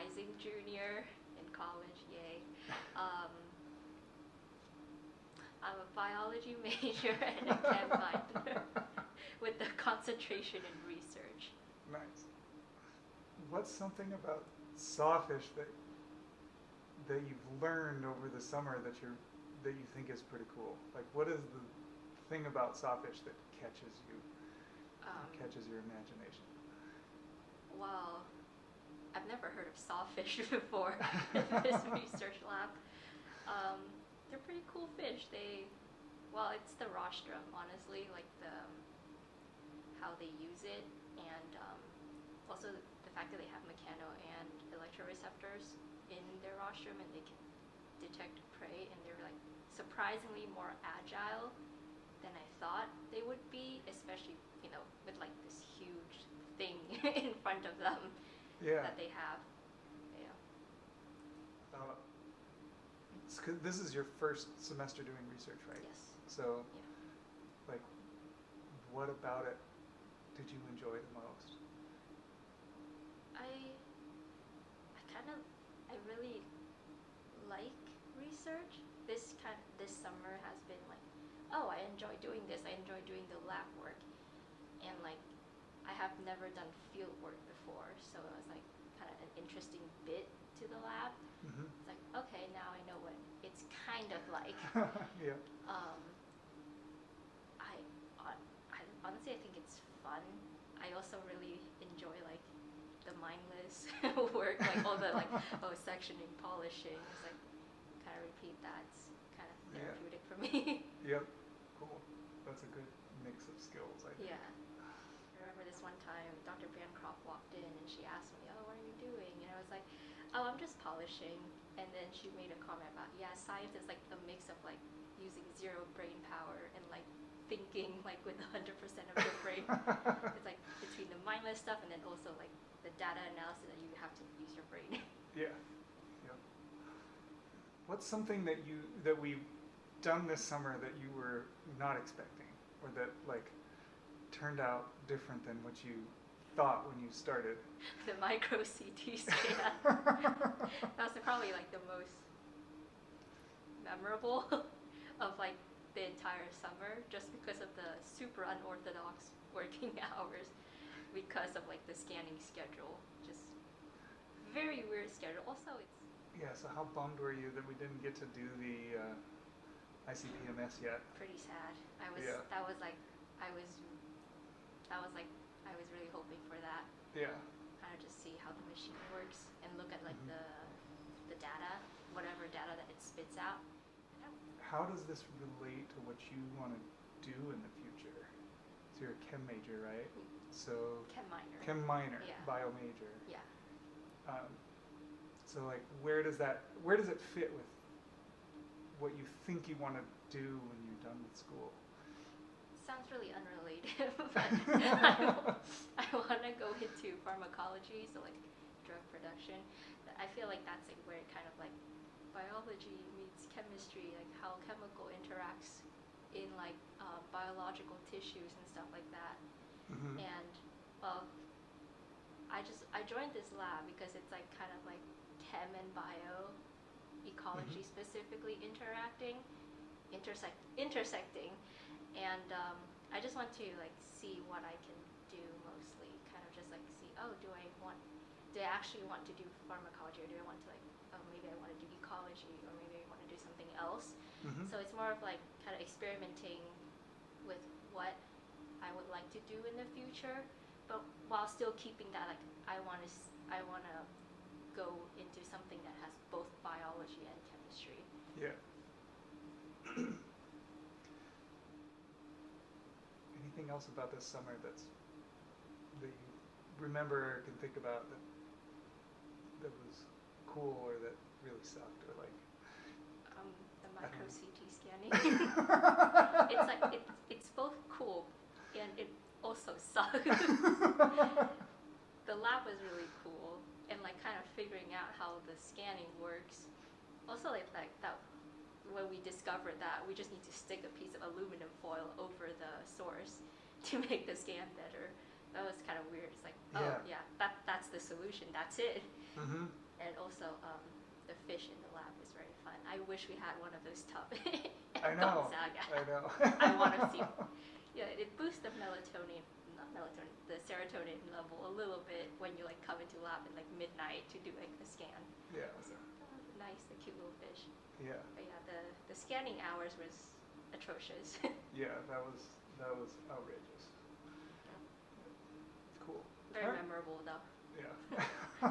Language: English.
rising junior in college, yay. I'm a biology major and a chem minor with the concentration in research. Nice. What's something about Sawfish that you've learned over the summer that you think is pretty cool? Like, what is the thing about Sawfish that catches you, catches your imagination? Well, I've never heard of Sawfish before in this research lab. They're pretty cool fish. It's the rostrum, honestly, like how they use it, and also the fact that they have mechano and electroreceptors in their rostrum, and they can detect prey, and they're like surprisingly more agile than I thought they would be, especially with like this huge thing in front of them that they have. Yeah. This is your first semester doing research, right? Yes. So, yeah. like, what about it did you enjoy the most? I really like research. This summer has been like, oh, I enjoy doing this. I enjoy doing the lab work, and like, I have never done field work before, so it was like kind of an interesting bit to the lab. Mm-hmm. It's like, okay, now I know what it's kind of like. Yeah. I honestly, I think it's fun. I also really enjoy like the mindless work, like all the like sectioning, polishing. It's like kind of repeat that. It's kind of therapeutic for me. Yep. Cool. That's a good mix of skills, I think. Yeah. I remember this one time Dr. Bancroft walked in and she asked me, "Oh, what are you doing?" And I was like, "Oh, I'm just polishing." And then she made a comment about, yeah, science is like a mix of like using zero brain power and like thinking like with 100% of your brain. It's like between the mindless stuff and then also like the data analysis that you have to use your brain. Yeah. Yep. What's something that we've done this summer that you were not expecting, or that like turned out different than what you thought when you started? The micro CT scan. That was probably like the most memorable of like the entire summer, just because of the super unorthodox working hours, because of like the scanning schedule. Just very weird schedule. Also, it's So how bummed were you that we didn't get to do the ICP-MS yet? pretty sad. I was really hoping for that. Yeah. Kind of just see how the machine works and look at like the data, whatever data that it spits out. How does this relate to what you want to do in the future? So you're a chem major, right? So Chem minor. Chem minor, Yeah. bio major. Yeah. So like, where does it fit with what you think you want to do when you're done with school? Sounds really unrelated, but I want to go into pharmacology, so like drug production. I feel like that's like where it kind of like biology meets chemistry, like how chemical interacts in like biological tissues and stuff like that. Mm-hmm. And I joined this lab because it's like kind of like chem and bio, ecology specifically intersecting, and I just want to like see what I can do mostly, kind of just like see, do I actually want to do pharmacology, or do I want to like, maybe I want to do ecology, or maybe I want to do something else. Mm-hmm. So it's more of like kind of experimenting with what I would like to do in the future, but while still keeping that like I want to go into something that has both biology and chemistry. Yeah. Anything else about this summer that you remember or can think about that was cool, or that really sucked, or like? The micro CT scanning. It's like it's both cool and it also sucks. The lab was really cool, and like kind of figuring out how the scanning works. Also like that when we discovered that we just need to stick a piece of aluminum foil over the source to make the scan better. That was kind of weird. It's like, that's the solution. That's it. Mm-hmm. And also, the fish in the lab is very fun. I wish we had one of those tubs I at know. Gonzaga. I know. I want to see. Yeah, it boosts the melatonin, not melatonin, the serotonin level a little bit when you like come into lab at like midnight to do like a scan. Yeah. So, nice, the cute little fish. Yeah. But yeah, the scanning hours was atrocious. Yeah, that was outrageous. It's cool. Very Alright. memorable though. Yeah.